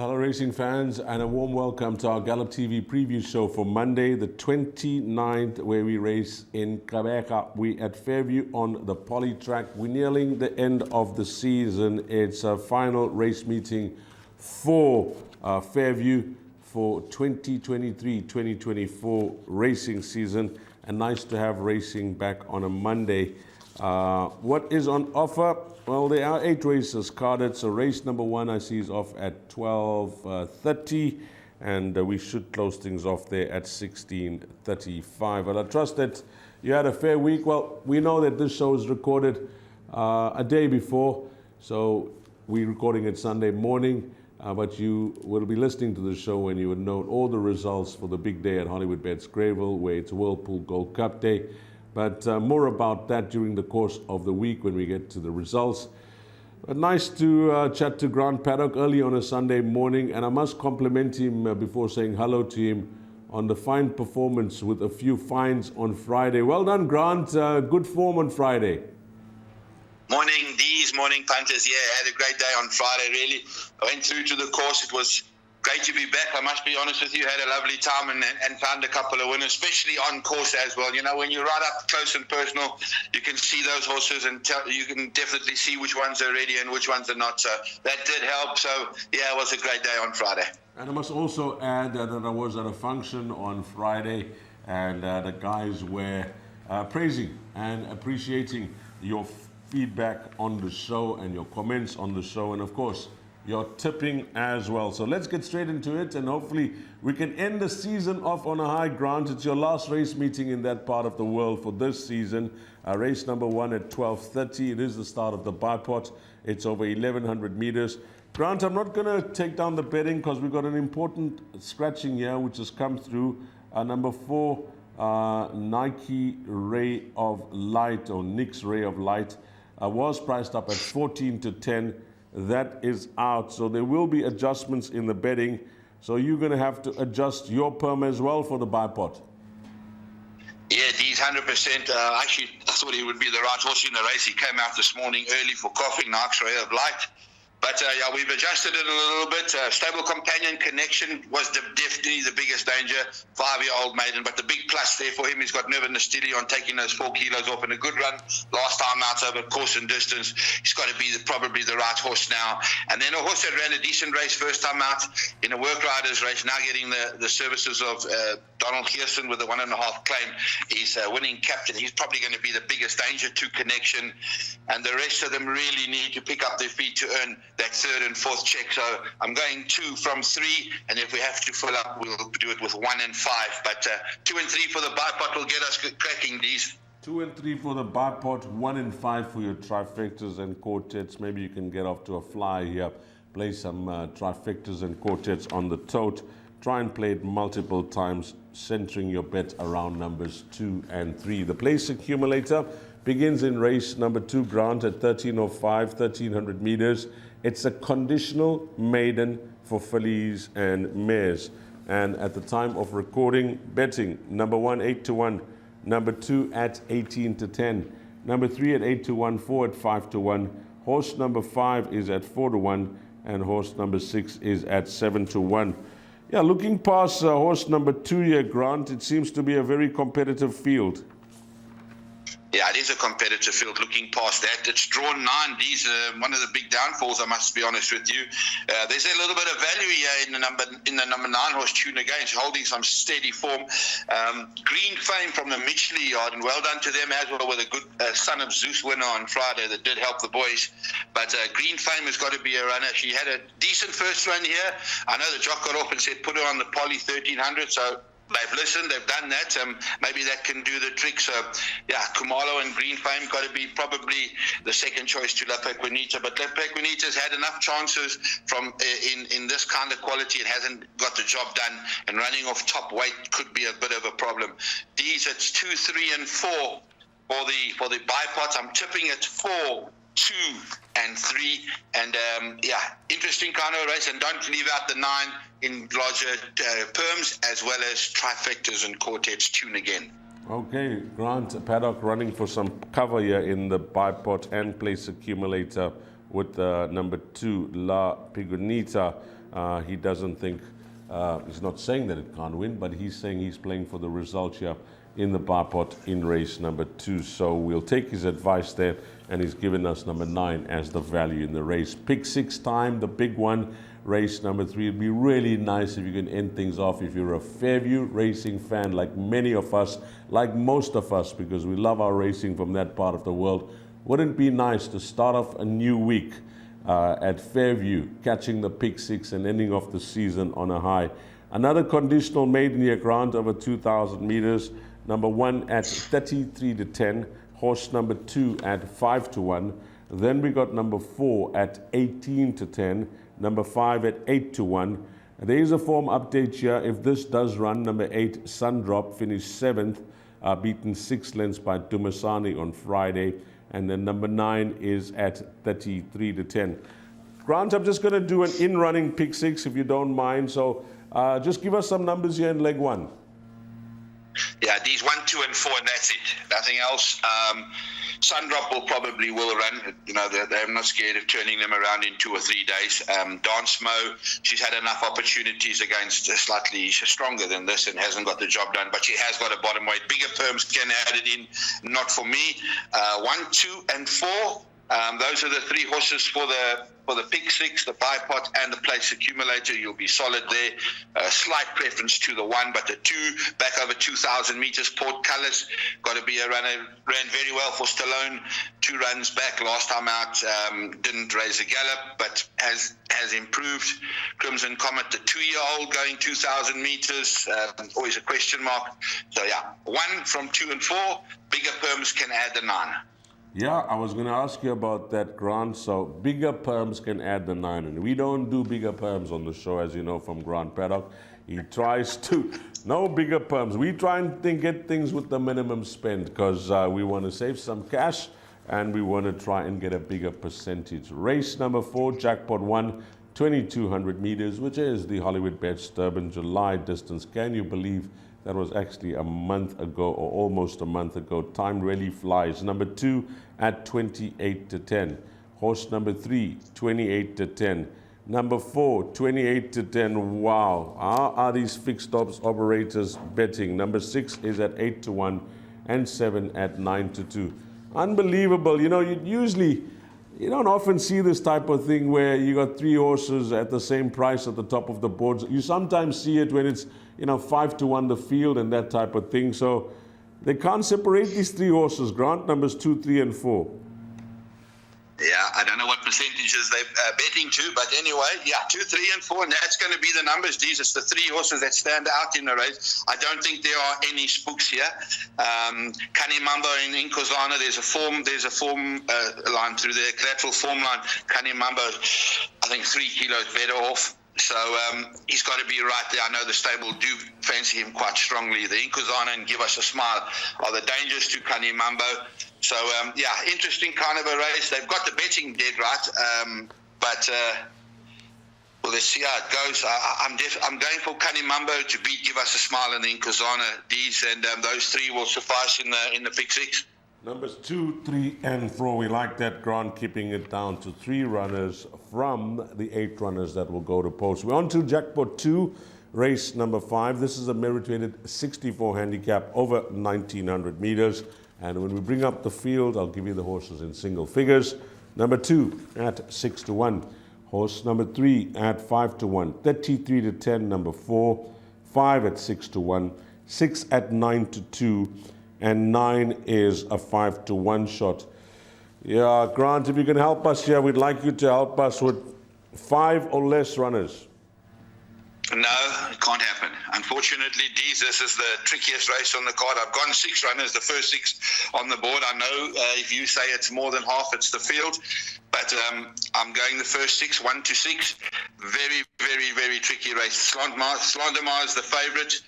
hello racing fans, and a warm welcome to our Gallop TV preview show for Monday the 29th, where we race in Gqeberha. We at Fairview on the poly track. We're nearing the end of the season. It's a final race meeting for Fairview for 2023-2024 racing season, and nice to have racing back on a Monday. What is on offer? Well, there are 8 races carded. So race number 1 I see is off at 12:30, and we should close things off there at 16:35. But I trust that you had a fair week. Well, we know that this show is recorded a day before, so we're recording it Sunday morning. But you will be listening to the show when you would know all the results for the big day at Hollywoodbets Greyville, where it's Whirlpool Gold Cup Day. But more about that during the course of the week when we get to the results. But nice to chat to Grant Paddock early on a Sunday morning, and I must compliment him before saying hello to him on the fine performance with a few fines on Friday. Well done, Grant. Good form on Friday. Morning, D's, morning, punters. Yeah, I had a great day on Friday, really. I went through to the course. It was great to be back. I must be honest with you, had a lovely time and found a couple of winners, especially on course as well. You know, when you're right up close and personal, you can see those horses and you can definitely see which ones are ready and which ones are not. So that did help. So, yeah, it was a great day on Friday. And I must also add that I was at a function on Friday, and the guys were praising and appreciating your feedback on the show and your comments on the show, and of course your tipping as well. So let's get straight into it, and hopefully we can end the season off on a high. Grant, it's your last race meeting in that part of the world for this season. Race number 1 at 12:30. It is the start of the bipod. It's over 1,100 meters. Grant, I'm not going to take down the betting because we've got an important scratching here which has come through. Number 4, Nike Ray of Light, or Nick's Ray of Light, was priced up at 14-10. That is out. So there will be adjustments in the betting. So you're going to have to adjust your perm as well for the bipod. Yeah, he's 100%. Actually, I thought he would be the right horse in the race. He came out this morning early for coughing, Nike's Ray of Light. But yeah, we've adjusted it a little bit. Stable Companion Connection was definitely the biggest danger. 5-year-old maiden, but the big plus there for him, he's got Nerve and Nastili on taking those 4 kilos off in a good run last time out over course and distance. He's got to be probably the right horse now. And then a horse that ran a decent race first time out in a work riders race, now getting the services of Donald Geerson with the 1.5 claim. He's winning captain. He's probably going to be the biggest danger to Connection. And the rest of them really need to pick up their feet to earn that 3rd and 4th check. So I'm going 2 from 3, and if we have to fill up, we'll do it with 1 and 5. But 2 and 3 for the bipod will get us cracking these. 2 and 3 for the bipod, 1 and 5 for your trifectas and quartets. Maybe you can get off to a fly here. Play some trifectas and quartets on the tote. Try and play it multiple times, centering your bet around numbers 2 and 3. The place accumulator begins in race number 2, Grant, at 13:05, 1,300 meters. It's a conditional maiden for fillies and mares. And at the time of recording, betting, number 1, 8-1, number 2 at 18-10, number 3 at 8-1, 4 at 5-1, horse number 5 is at 4-1, and horse number 6 is at 7-1. Yeah, looking past horse number 2 here, Grant, it seems to be a very competitive field. Yeah, it is a competitive field. Looking past that, it's drawn 9. These are one of the big downfalls, I must be honest with you. There's a little bit of value here in the number 9 horse, Tune Against, holding some steady form. Green Fame from the Mitchley yard, and well done to them as well, with a good Son of Zeus winner on Friday that did help the boys. But Green Fame has got to be a runner. She had a decent first run here. I know the jock got off and said put her on the poly 1300, so they've listened, they've done that. Maybe that can do the trick. So, yeah, Kumalo and Green Fame got to be probably the second choice to La Pequinita. But La Pequinita's had enough chances from in this kind of quality. It hasn't got the job done, and running off top weight could be a bit of a problem. These, it's 2, 3, and 4 for the bipods. I'm tipping it 4, 2, and 3, and yeah, interesting kind of race. And don't leave out the 9 in larger perms, as well as trifectas and quartets. Tune again. Okay, Grant Paddock running for some cover here in the bipod and place accumulator with number 2, La Pigunita. He doesn't think, he's not saying that it can't win, but he's saying he's playing for the result here in the bar pot in race number 2. So we'll take his advice there, and he's given us number 9 as the value in the race. Pick 6 time, the big one, race number 3. It'd be really nice if you can end things off if you're a Fairview racing fan, like many of us, like most of us, because we love our racing from that part of the world. Wouldn't it be nice to start off a new week at Fairview, catching the pick 6 and ending off the season on a high? Another conditional maiden year grant over 2,000 meters. Number 1 at 33 to 10. Horse number 2 at 5 to 1. Then we got number 4 at 18 to 10. Number 5 at 8 to 1. There is a form update here. If this does run, number 8 Sundrop finished 7th, beaten 6 lengths by Dumasani on Friday. And then number 9 is at 33 to 10. Grant, I'm just going to do an in-running pick 6 if you don't mind. So just give us some numbers here in leg 1. Yeah, these 1, 2, and 4, and that's it. Nothing else. Sundrop will run. You know, they're not scared of turning them around in 2 or 3 days. Dance Mo, she's had enough opportunities against slightly stronger than this and hasn't got the job done, but she has got a bottom weight. Bigger Perms can add it in, not for me. 1, 2, and 4. Those are the 3 horses for the pick 6, the bipot, and the place accumulator. You'll be solid there. A slight preference to the 1, but the 2 back over 2,000 meters. Port Colors got to be a runner. Ran very well for Stallone. 2 runs back last time out. Didn't raise a gallop, but has improved. Crimson Comet, the 2-year-old, going 2,000 meters. Always a question mark. So yeah, 1 from 2 and 4. Bigger Perms can add the 9. Yeah, I was going to ask you about that, Grant. So bigger perms can add the 9. And we don't do bigger perms on the show, as you know, from Grant Paddock. He tries to, no bigger perms. We try and get things with the minimum spend because we want to save some cash and we want to try and get a bigger percentage. Race number 4, Jackpot 1, 2,200 meters, which is the Hollywoodbets Durban July distance. Can you believe that was actually a month ago, or almost a month ago? Time really flies. Number 2 at 28 to 10. Horse number 3, 28 to 10. Number 4, 28 to 10. Wow. How are these fixed ops operators betting? Number 6 is at 8 to 1 and 7 at 9 to 2. Unbelievable. You know, you don't often see this type of thing where you got 3 horses at the same price at the top of the boards. You sometimes see it when it's 5 to 1 the field and that type of thing. So they can't separate these 3 horses, Grant, numbers 2, 3, and 4. Yeah, I don't know what percentages they're betting to, but anyway, yeah, 2, 3, and 4, and that's going to be the numbers. These are the 3 horses that stand out in the race. I don't think there are any spooks here. Kanimambo in Inkosana, there's a form line through there, collateral form line. Kanimambo, I think 3 kilos better off. So he's got to be right there. I know the stable do fancy him quite strongly. The Inkosana and Give Us a Smile are the dangers to Kanimambo. So, yeah, interesting kind of a race. They've got the betting dead right, but well, let's see how it goes. I'm going for Kanimambo to beat Give Us a Smile and the Inkosana. These and those 3 will suffice in the pick 6. Numbers 2, 3, and 4. We like that, Grant, keeping it down to 3 runners from the 8 runners that will go to post. We're on to Jackpot 2, race number 5. This is a merit-weighted 64 handicap over 1,900 meters. And when we bring up the field, I'll give you the horses in single figures. Number 2 at 6 to 1. Horse number 3 at 5 to 1. 33 to 10, number 4. 5 at 6 to 1. 6 at 9 to 2. And 9 is a 5 to 1 shot. Yeah, Grant, if you can help us here, we'd like you to help us with 5 or less runners. No, it can't happen. Unfortunately, this is the trickiest race on the card. I've gone 6 runners, the first 6 on the board. I know if you say it's more than half, it's the field. But I'm going the first 6, 1 to 6. Very, very, very tricky race. Slandemar is the favourite.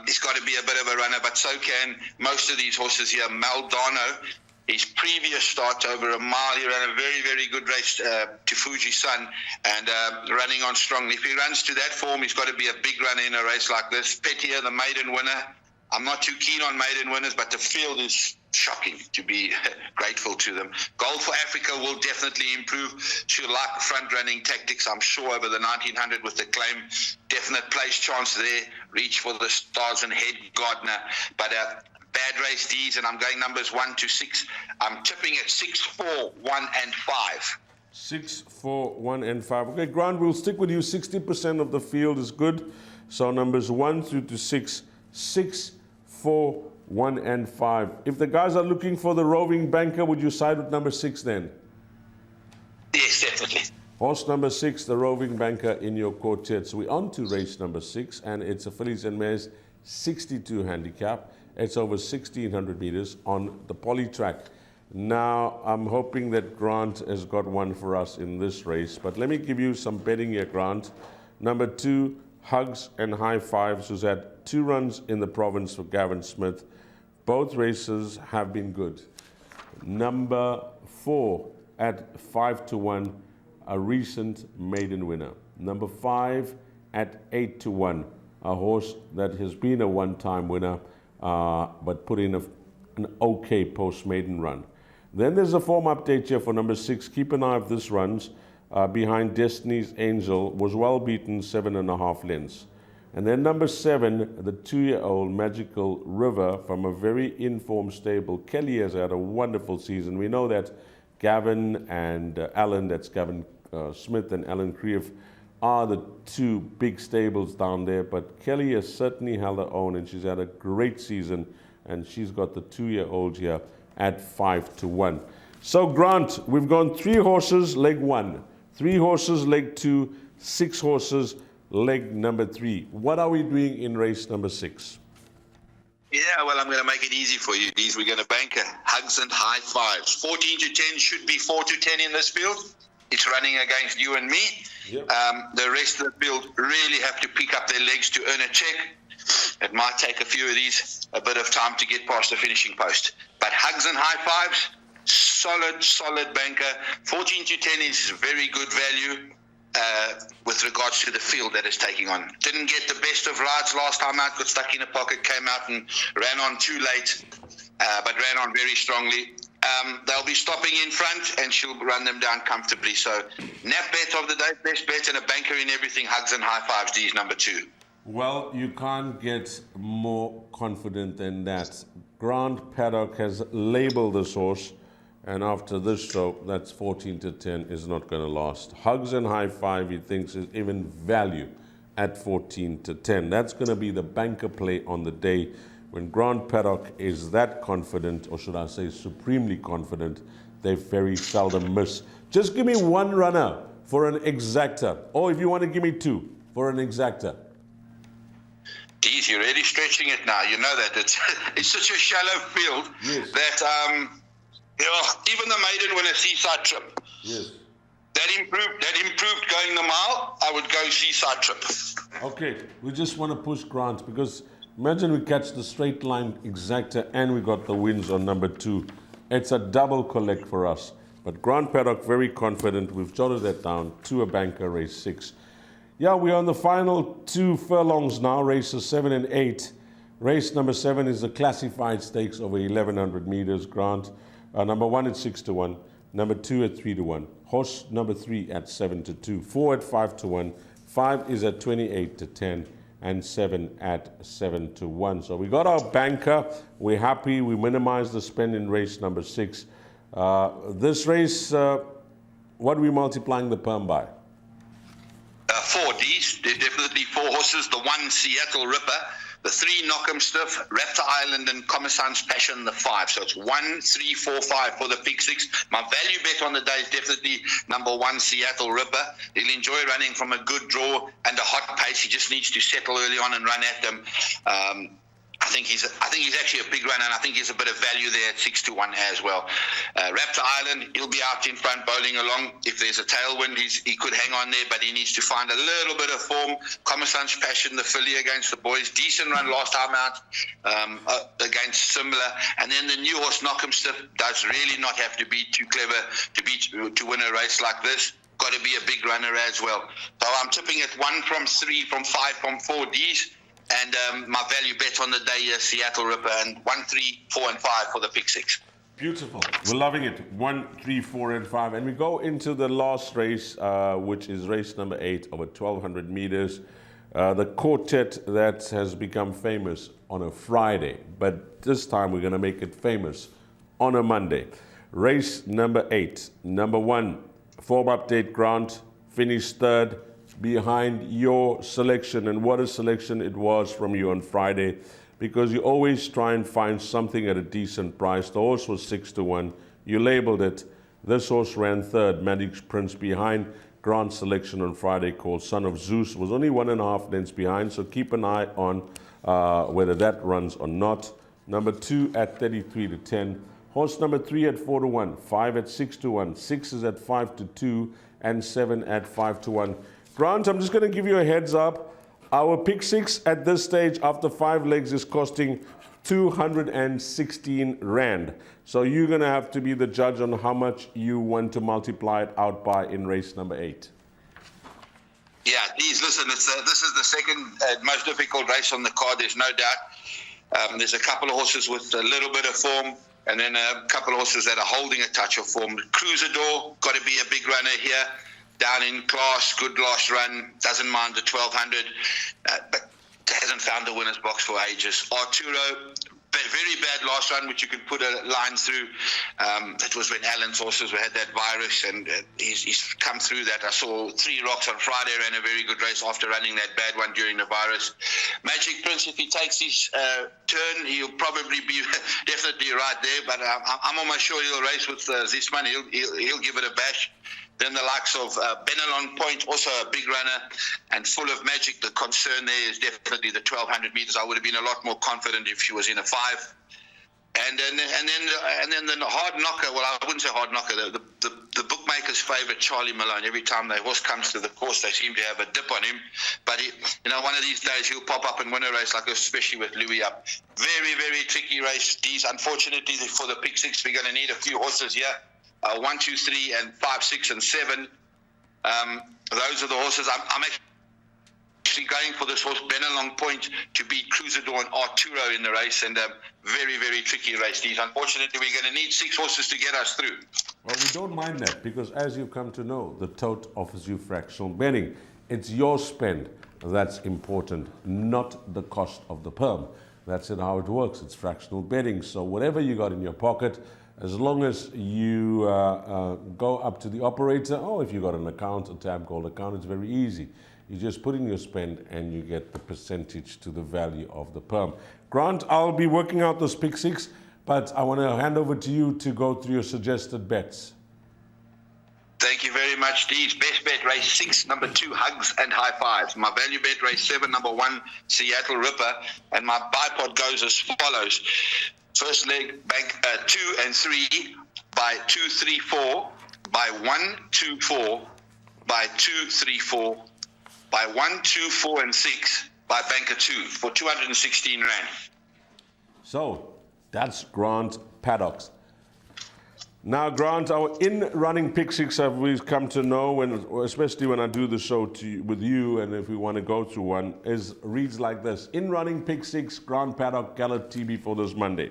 He's got to be a bit of a runner, but so can most of these horses here. Maldano, his previous start over a mile, he ran a very, very good race to Fuji-san and running on strongly. If he runs to that form, he's got to be a big runner in a race like this. Pettier, the maiden winner, I'm not too keen on maiden winners, but the field is shocking, to be grateful to them. Gold for Africa will definitely improve. She'll like front-running tactics, I'm sure, over the 1900 with the claim. Definite place chance there. Reach for the stars and head Gardner. But bad race D's, and I'm going numbers 1 to 6. I'm tipping at 6, 4, 1, and 5. 6, 4, 1, and 5. Okay, Grant, we'll stick with you. 60% of the field is good. So numbers 1 through to 6, 6, 4, 1, and 5. If the guys are looking for the roving banker, would you side with number 6 then? Yes, definitely. Horse number 6, the roving banker in your quartet. So we're on to race number 6, and it's a fillies and mares 62 handicap. It's over 1,600 meters on the poly track. Now, I'm hoping that Grant has got one for us in this race, but let me give you some betting here, Grant. Number 2, Hugs and High Fives, who's had 2 runs in the province for Gavin Smith. Both races have been good. Number 4 at 5 to 1, a recent maiden winner. Number 5 at 8 to 1, a horse that has been a one-time winner, but put in an okay post-maiden run. Then there's a form update here for number 6. Keep an eye if this runs. Behind Destiny's Angel, was well beaten 7.5 lengths. And then number 7, the 2-year-old Magical River from a very informed stable. Kelly has had a wonderful season. We know that Gavin and Alan, that's Gavin Smith and Alan Krief, are the 2 big stables down there. But Kelly has certainly held her own, and she's had a great season. And she's got the 2-year-old here at 5 to 1. So Grant, we've gone 3 horses, leg 1. 3 horses, leg 2, 6 horses, leg number 3. What are we doing in race number 6? Yeah, well, I'm going to make it easy for you. We're going to bank Hugs and High Fives. 14 to 10 should be 4 to 10 in this field. It's running against you and me. Yep. The rest of the field really have to pick up their legs to earn a check. It might take a few of these a bit of time to get past the finishing post. But Hugs and High Fives, solid banker. 14 to 10 is very good value with regards to the field that it's taking on. Didn't get the best of rides last time out, got stuck in a pocket, came out and ran on too late, but ran on very strongly. They'll be stopping in front, and she'll run them down comfortably. So, nap bet of the day, best bet, and a banker in everything. Hugs and High Fives, D's number 2. Well, you can't get more confident than that. Grant Paddock has labeled this horse, and after this show, that's 14 to 10 is not going to last. Hugs and High Five, he thinks, is even value at 14 to 10. That's going to be the banker play on the day. When Grant Paddock is that confident, or should I say supremely confident, they very seldom miss. Just give me one runner for an exactor, or if you want to give me 2 for an exactor. Geez, you're really stretching it now. You know that it's such a shallow field. Yes. That even the maiden winner Seaside Trip. Yes. That improved going the mile. I would go Seaside Trip. Okay, we just want to push Grant, because imagine we catch the straight line exactor and we got the wins on number 2. It's a double collect for us. But Grant Paddock, very confident. We've jotted that down to a banker, race 6. Yeah, we're on the final 2 furlongs now, races 7 and 8. Race number 7 is the classified stakes over 1,100 meters, Grant. Number 1 at 6 to 1. Number 2 at 3 to 1. Horse number 3 at 7 to 2. 4 at 5 to 1. 5 is at 28 to 10. And 7 at 7 to 1. So we got our banker. We're happy. We minimized the spend in race number 6. This race, what are we multiplying the perm by? 4 D's. There's definitely 4 horses. The 1 Seattle Ripper, the 3 Knockham Stiff, Raptor Island, and Commerçant's Passion, the 5. So it's 1, 3, 4, 5 for the pick 6. My value bet on the day is definitely number 1 Seattle Ripper. He'll enjoy running from a good draw and a hot pace. He just needs to settle early on and run at them. I think he's actually a big runner, and I think he's a bit of value there at 6 to 1 as well. Raptor Island, he'll be out in front bowling along. If there's a tailwind, he could hang on there, but he needs to find a little bit of form. Commerçant's Passion, the filly against the boys, decent run last time out against Similar. And then the new horse Knockham Stiff does really not have to be too clever to win a race like this. Got to be a big runner as well. So I'm tipping at 1 from 3 from 5 from 4 D's. And my value bet on the day is Seattle Ripper, and 1, 3, 4, and 5 for the pick six. Beautiful. We're loving it. 1, 3, 4, and 5. And we go into the last race, which is race number 8 over 1,200 meters. The quartet that has become famous on a Friday, but this time we're going to make it famous on a Monday. Race number 8, number 1, form update Grant, finished third behind your selection. And what a selection it was from you on Friday, because you always try and find something at a decent price. The horse was 6-1. You labeled it. This horse ran third, Magic Prince, behind Grant's selection on Friday called Son of Zeus. Was only 1.5 lengths behind, so keep an eye on whether that runs or not. Number 2 at 33-10. Horse number 3 at 4-1, 5 at 6-1, 6 is at 5-2, and 7 at 5-1. Grant, I'm just going to give you a heads up. Our pick six at this stage after 5 legs is costing 216 Rand. So you're going to have to be the judge on how much you want to multiply it out by in race number 8. Yeah, please listen, this is the second most difficult race on the card, there's no doubt. There's a couple of horses with a little bit of form, and then a couple of horses that are holding a touch of form. Cruisador, got to be a big runner here. Down in class, good last run, doesn't mind the 1,200, but hasn't found the winner's box for ages. Arturo, very bad last run, which you can put a line through. That was when Alan's horses had that virus, and he's come through that. I saw 3 Rocks on Friday, ran a very good race after running that bad one during the virus. Magic Prince, if he takes his turn, he'll probably be definitely right there, but I'm almost sure he'll race with Zisman. He'll give it a bash. Then the likes of Benelon Point, also a big runner and full of magic. The concern there is definitely the 1,200 meters. I would have been a lot more confident if she was in a 5. And then the hard knocker. Well, I wouldn't say hard knocker. The bookmakers' favourite, Charlie Malone. Every time the horse comes to the course, they seem to have a dip on him. But one of these days he'll pop up and win a race like this, especially with Louis up. Very, very tricky race. These, unfortunately, for the pick six, we're going to need a few horses here. 1, 2, 3, and 5, 6, and 7. Those are the horses. I'm actually going for this horse, Benelong Point, to beat Cruisador and Arturo in the race, and very, very tricky race. These, unfortunately, we're going to need 6 horses to get us through. Well, we don't mind that, because as you've come to know, the tote offers you fractional betting. It's your spend that's important, not the cost of the perm. That's how it works. It's fractional betting. So whatever you got in your pocket, as long as you go up to the operator, or if you got an account, a tab called account, it's very easy. You just put in your spend and you get the percentage to the value of the perm. Grant, I'll be working out those pick six, but I want to hand over to you to go through your suggested bets. Thank you very much, Deeds. Best bet, race 6, number 2, Hugs and High Fives. My value bet, race 7, number 1, Seattle Ripper. And my bipod goes as follows. First leg, bank 2 and 3 by 2, 3, 4, by 1, 2, 4, by 2, 3, 4, by 1, 2, 4, and 6, by banker 2 for 216 Rand. So that's Grant Paddocks. Now, Grant, our in-running pick six, have we come to know, especially when I do the show with you, and if we want to go through one, reads like this. In-running pick six, Grant Paddock, Gallop TV for this Monday.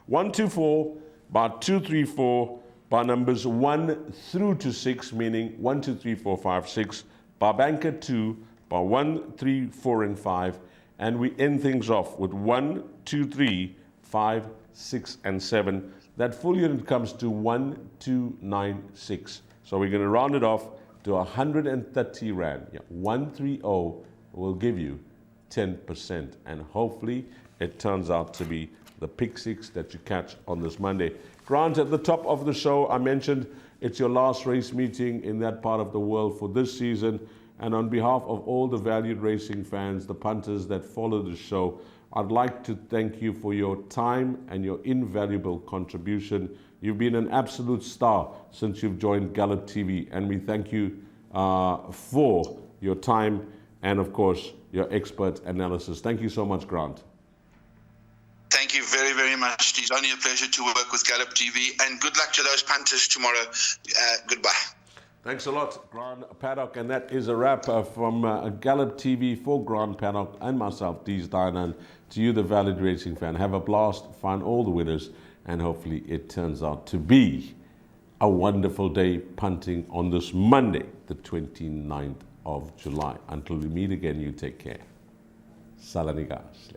1, 2, 4, by 2, 3, 4, by numbers 1 through to 6, meaning 1, 2, 3, 4, 5, 6, by banker 2, by 1, 3, 4, and 5, and we end things off with 1, 2, 3, 5, 6, and 7. That full unit comes to 1296. So we're going to round it off to 130 Rand. Yeah, 130 will give you 10%. And hopefully it turns out to be the pick six that you catch on this Monday. Grant, at the top of the show, I mentioned it's your last race meeting in that part of the world for this season. And on behalf of all the valued racing fans, the punters that follow the show, I'd like to thank you for your time and your invaluable contribution. You've been an absolute star since you've joined Gallop TV, and we thank you for your time and, of course, your expert analysis. Thank you so much, Grant. Thank you very, very much. It's only a pleasure to work with Gallop TV, and good luck to those punters tomorrow. Goodbye. Thanks a lot, Grand Paddock. And that is a wrap from Gallop TV for Grand Paddock and myself, Deez Dynan. To you, the valid racing fan, have a blast, find all the winners, and hopefully it turns out to be a wonderful day punting on this Monday, the 29th of July. Until we meet again, you take care. Salanigas.